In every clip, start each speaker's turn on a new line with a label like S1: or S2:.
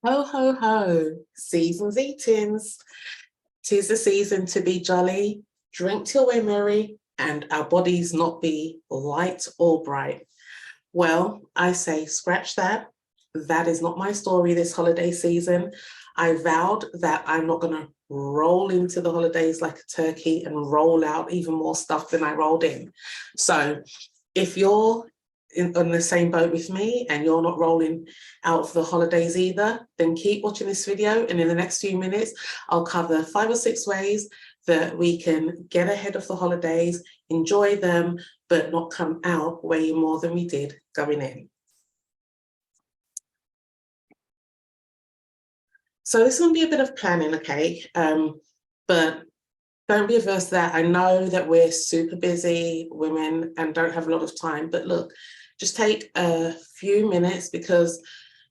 S1: Ho, ho, ho, season's eatings. 'Tis the season to be jolly, drink till we're merry, and our bodies not be light or bright. Well, I say, scratch that. That is not my story this holiday season. I vowed that I'm not going to roll into the holidays like a turkey and roll out even more stuff than I rolled in. So if you're on the same boat with me and you're not rolling out for the holidays either, then keep watching this video, and in the next few minutes I'll cover 5 or 6 ways that we can get ahead of the holidays, enjoy them, but not come out weighing more than we did going in. So this is going to be a bit of planning, okay? But don't be averse to that. I know that we're super busy women and don't have a lot of time, but look, just take a few minutes because,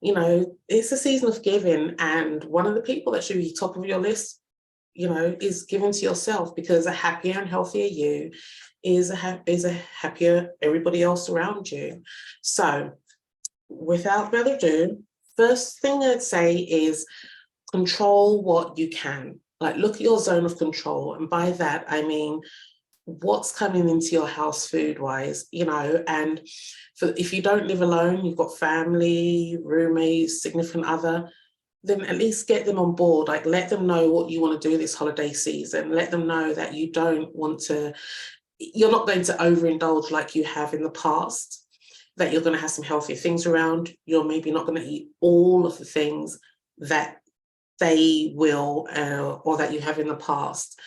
S1: you know, it's a season of giving, and one of the people that should be top of your list, you know, is giving to yourself, because a happier and healthier you is a happier everybody else around you. So without further ado, first thing I'd say is control what you can. Like, look at your zone of control. And by that, I mean, what's coming into your house food wise, you know, and if you don't live alone, you've got family, roommates, significant other, then at least get them on board. Like, let them know what you want to do this holiday season. Let them know that you don't want to, you're not going to overindulge like you have in the past, that you're going to have some healthier things around. You're maybe not going to eat all of the things that they will or that you have in the past.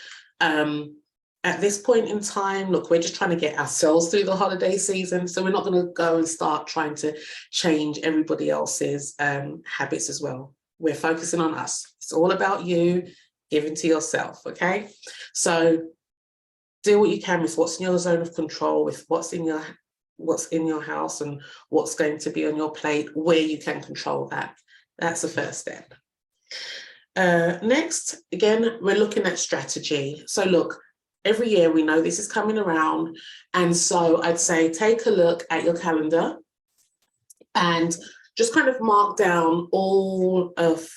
S1: At this point in time, look, we're just trying to get ourselves through the holiday season, so we're not going to go and start trying to change everybody else's habits as well. We're focusing on us. It's all about you giving to yourself, okay? So do what you can with what's in your zone of control, with what's in your house and what's going to be on your plate, where you can control that. That's the first step. Next, again, we're looking at strategy. So look, every year we know this is coming around, and so I'd say take a look at your calendar and just kind of mark down all of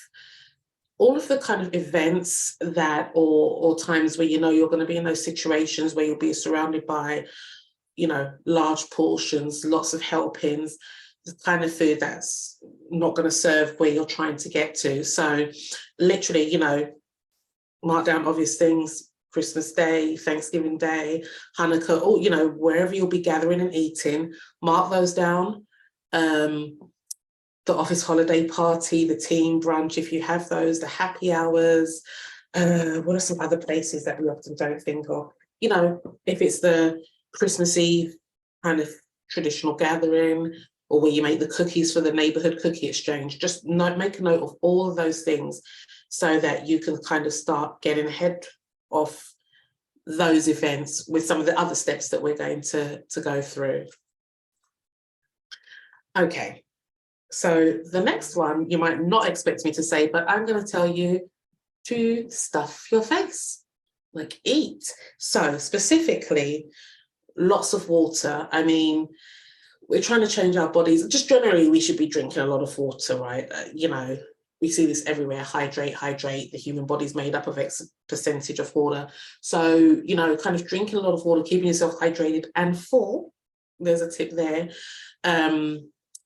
S1: the kind of events that or times where you know you're going to be in those situations where you'll be surrounded by, you know, large portions, lots of helpings, the kind of food that's not going to serve where you're trying to get to. So literally, you know, mark down obvious things: Christmas Day, Thanksgiving Day, Hanukkah, or, you know, wherever you'll be gathering and eating, mark those down. The office holiday party, the team brunch, if you have those, the happy hours. What are some other places that we often don't think of? You know, if it's the Christmas Eve kind of traditional gathering, or where you make the cookies for the neighborhood cookie exchange, just make a note of all of those things so that you can kind of start getting ahead of those events with some of the other steps that we're going to go through. Okay, so the next one you might not expect me to say, but I'm going to tell you to stuff your face, like eat. So specifically, lots of water. I mean, we're trying to change our bodies. Just generally, we should be drinking a lot of water, right? You know, we see this everywhere. Hydrate, hydrate. The human body's made up of X percentage of water. So, you know, kind of drinking a lot of water, keeping yourself hydrated and full, there's a tip there,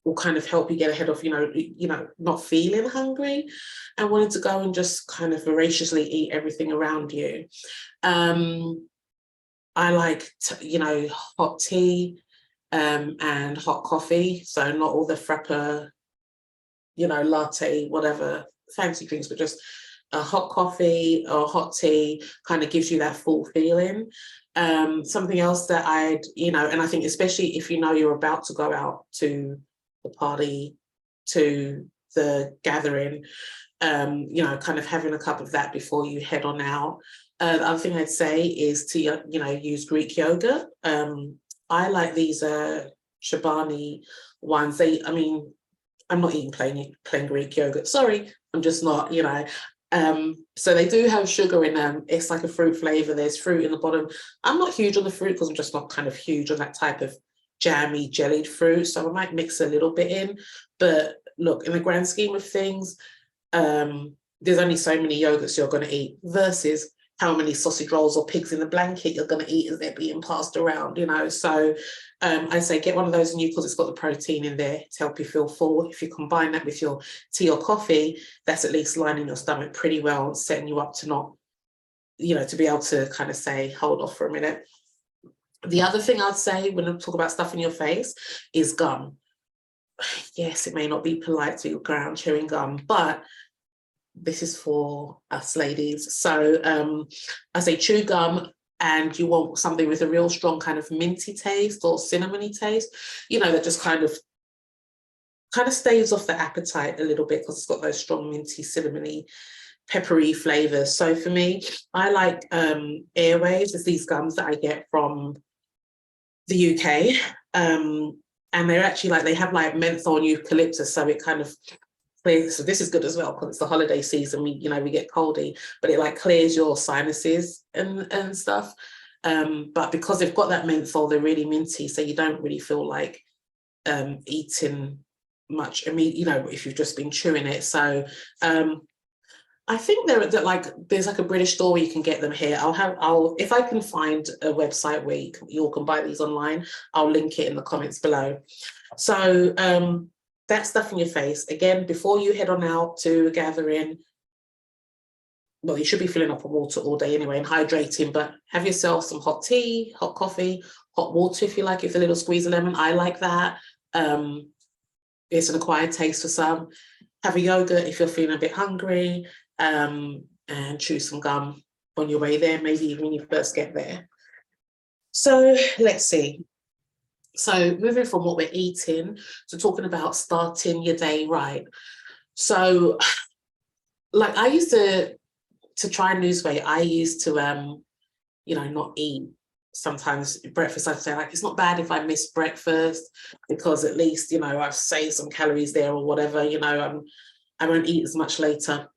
S1: will kind of help you get ahead of, you know, not feeling hungry and wanting to go and just kind of voraciously eat everything around you. I like, you know, hot tea and hot coffee. So not all the frappa, you know, latte, whatever fancy drinks, but just a hot coffee or hot tea kind of gives you that full feeling. Something else that I'd, you know, and I think especially if you know you're about to go out to the party, to the gathering, you know, kind of having a cup of that before you head on out. The other thing I'd say is to, you know, use Greek yogurt. I like these Chobani ones. I mean, I'm not eating plain Greek yogurt. Sorry, I'm just not, you know. So they do have sugar in them. It's like a fruit flavor. There's fruit in the bottom. I'm not huge on the fruit because I'm just not kind of huge on that type of jammy, jellied fruit. So I might mix a little bit in. But look, in the grand scheme of things, there's only so many yogurts you're going to eat versus how many sausage rolls or pigs in the blanket you're going to eat as they're being passed around, you know. So I say get one of those new because it's got the protein in there to help you feel full. If you combine that with your tea or coffee, that's at least lining your stomach pretty well and setting you up to not, you know, to be able to kind of say, hold off for a minute. The other thing I'd say when I talk about stuff in your face is gum. Yes, it may not be polite to go around chewing gum, but this is for us ladies. So I say chew gum and you want something with a real strong kind of minty taste or cinnamony taste, you know, that just kind of staves off the appetite a little bit because it's got those strong minty, cinnamony, peppery flavors. So for me, I like Airwaves. It's these gums that I get from the UK. And they're actually like, they have like menthol and eucalyptus. So it kind of clears, so this is good as well because it's the holiday season, we get coldy, but it like clears your sinuses and stuff. But because they've got that menthol, they're really minty. So you don't really feel like eating much. I mean, you know, if you've just been chewing it. So I think there's like a British store where you can get them here. I'll if I can find a website where you all can buy these online, I'll link it in the comments below. So that stuff in your face, again, before you head on out to a gathering, well, you should be filling up on water all day anyway and hydrating, but have yourself some hot tea, hot coffee, hot water if you like, with a little squeeze of lemon. I like that. It's an acquired taste for some. Have a yogurt if you're feeling a bit hungry, and chew some gum on your way there, maybe even when you first get there. So let's see. So moving from what we're eating to talking about starting your day right. So like I used to try and lose weight, I used to, you know, not eat sometimes breakfast. I'd say like, it's not bad if I miss breakfast because at least, you know, I've saved some calories there or whatever, you know, I won't eat as much later.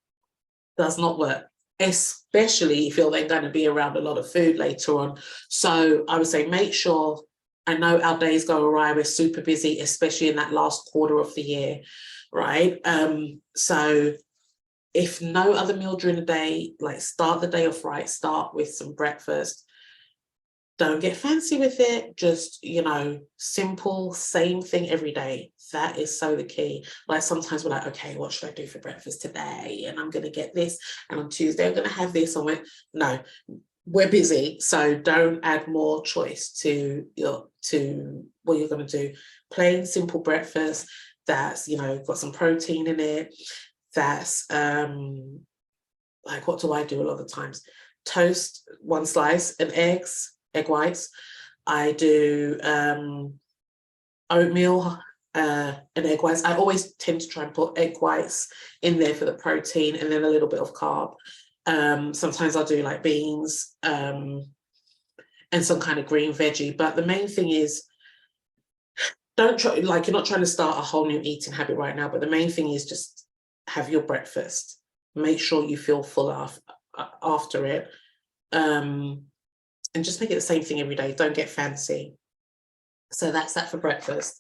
S1: Does not work, especially if you're then going to be around a lot of food later on. So I would say make sure, I know our days go awry, we're super busy, especially in that last quarter of the year, right? So if no other meal during the day, like start the day off right, start with some breakfast. Don't get fancy with it, just, you know, simple, same thing every day. That is so the key. Like sometimes we're like, okay, what should I do for breakfast today? And I'm going to get this. And on Tuesday, I'm going to have this. No, we're busy. So don't add more choice to what you're going to do. Plain, simple breakfast that's, you know, got some protein in it. That's like, what do I do a lot of the times? Toast, one slice, and egg whites. I do oatmeal and egg whites. I always tend to try and put egg whites in there for the protein and then a little bit of carb. Sometimes I'll do like beans and some kind of green veggie. But the main thing is, don't try, like you're not trying to start a whole new eating habit right now, but the main thing is just have your breakfast. Make sure you feel full after it. And just make it the same thing every day. Don't get fancy. So that's that for breakfast.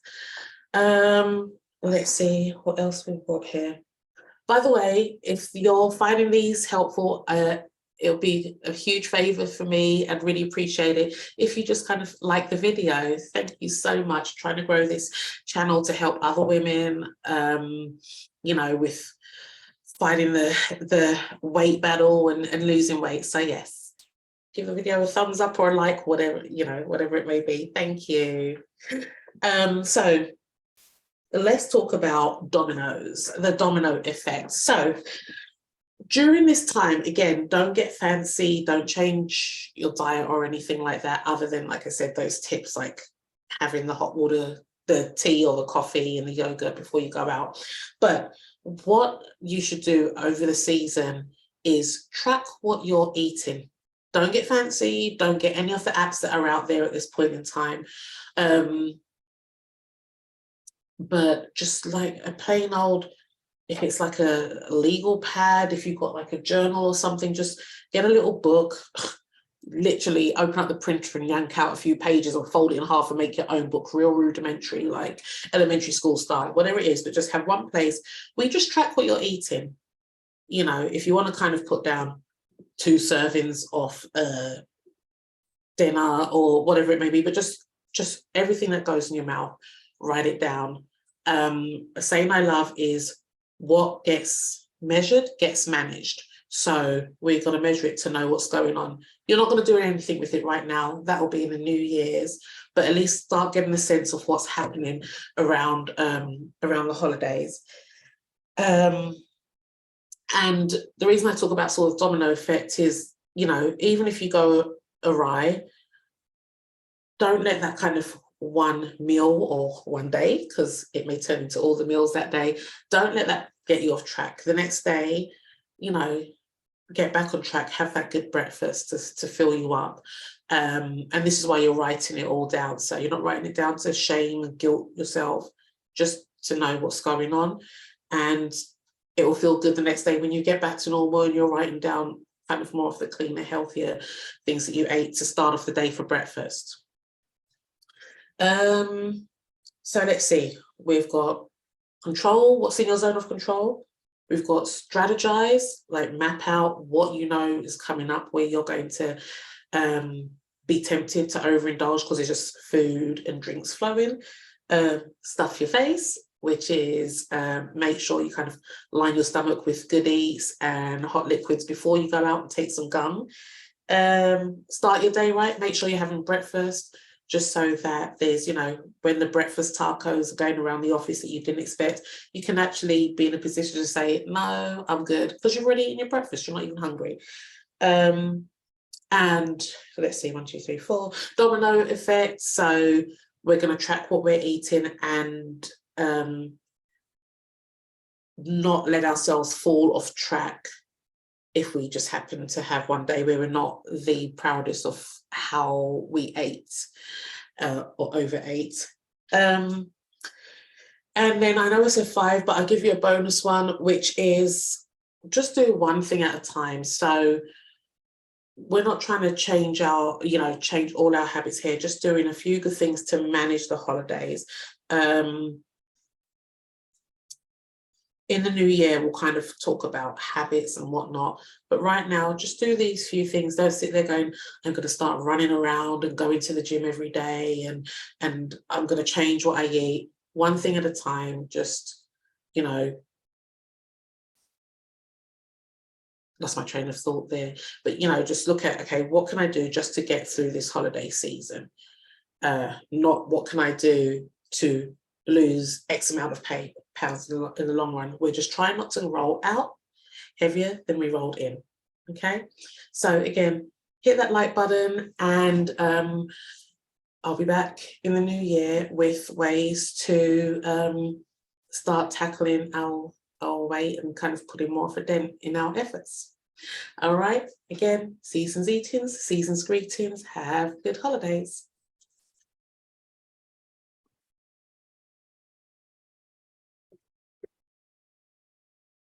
S1: Let's see what else we've got here. By the way, if you're finding these helpful, it'll be a huge favor for me and really appreciate it if you just kind of like the video. Thank you so much. Trying to grow this channel to help other women, you know, with fighting the weight battle and losing weight. So yes, give the video a thumbs up or a like, whatever, you know, whatever it may be. Thank you. So let's talk about dominoes, the domino effect. So during this time, again, don't get fancy, don't change your diet or anything like that, other than, like I said, those tips like having the hot water, the tea or the coffee and the yogurt before you go out. But what you should do over the season is track what you're eating. Don't get fancy, don't get any of the apps that are out there at this point in time. But just like a plain old, if it's like a legal pad, if you've got like a journal or something, just get a little book, literally open up the printer and yank out a few pages or fold it in half and make your own book, real rudimentary, like elementary school style, whatever it is, but just have one place where you just track what you're eating. you know, if you want to kind of put down 2 servings of dinner or whatever it may be, but just everything that goes in your mouth, write it down. A saying I love is, what gets measured gets managed. So we're going to measure it to know what's going on. You're not going to do anything with it right now. That will be in the New Year's, but at least start getting a sense of what's happening around the holidays. And the reason I talk about sort of domino effect is, you know, even if you go awry, don't let that kind of one meal or one day, because it may turn into all the meals that day, don't let that get you off track. The next day, you know, get back on track, have that good breakfast to fill you up. And this is why you're writing it all down. So you're not writing it down to shame and guilt yourself, just to know what's going on. And it will feel good the next day when you get back to normal and you're writing down kind of more of the cleaner, healthier things that you ate to start off the day for breakfast. So let's see, we've got control, what's in your zone of control. We've got strategize, like map out what you know is coming up, where you're going to be tempted to overindulge because it's just food and drinks flowing. Stuff your face, which is make sure you kind of line your stomach with goodies and hot liquids before you go out and take some gum. Start your day right, make sure you're having breakfast, just so that there's, you know, when the breakfast tacos are going around the office that you didn't expect, you can actually be in a position to say, no, I'm good, because you've already eaten your breakfast, you're not even hungry. And let's see, 1, 2, 3, 4, domino effect. So we're going to track what we're eating and not let ourselves fall off track if we just happen to have one day where we're not the proudest of how we ate or overate. And then I know I said 5, but I'll give you a bonus one, which is just do one thing at a time. So we're not trying to change change all our habits here, just doing a few good things to manage the holidays. In the new year, we'll kind of talk about habits and whatnot. But right now, just do these few things. Don't sit there going, I'm going to start running around and going to the gym every day and I'm going to change what I eat. One thing at a time, just, you know, lost my train of thought there. But, you know, just look at, okay, what can I do just to get through this holiday season? Not what can I do to lose X amount of pounds in the long run. We're just trying not to roll out heavier than we rolled in. Okay, so again, hit that like button, and I'll be back in the new year with ways to start tackling our weight and kind of putting more of a dent in our efforts. All right, again, season's eatings, season's greetings. Have good holidays.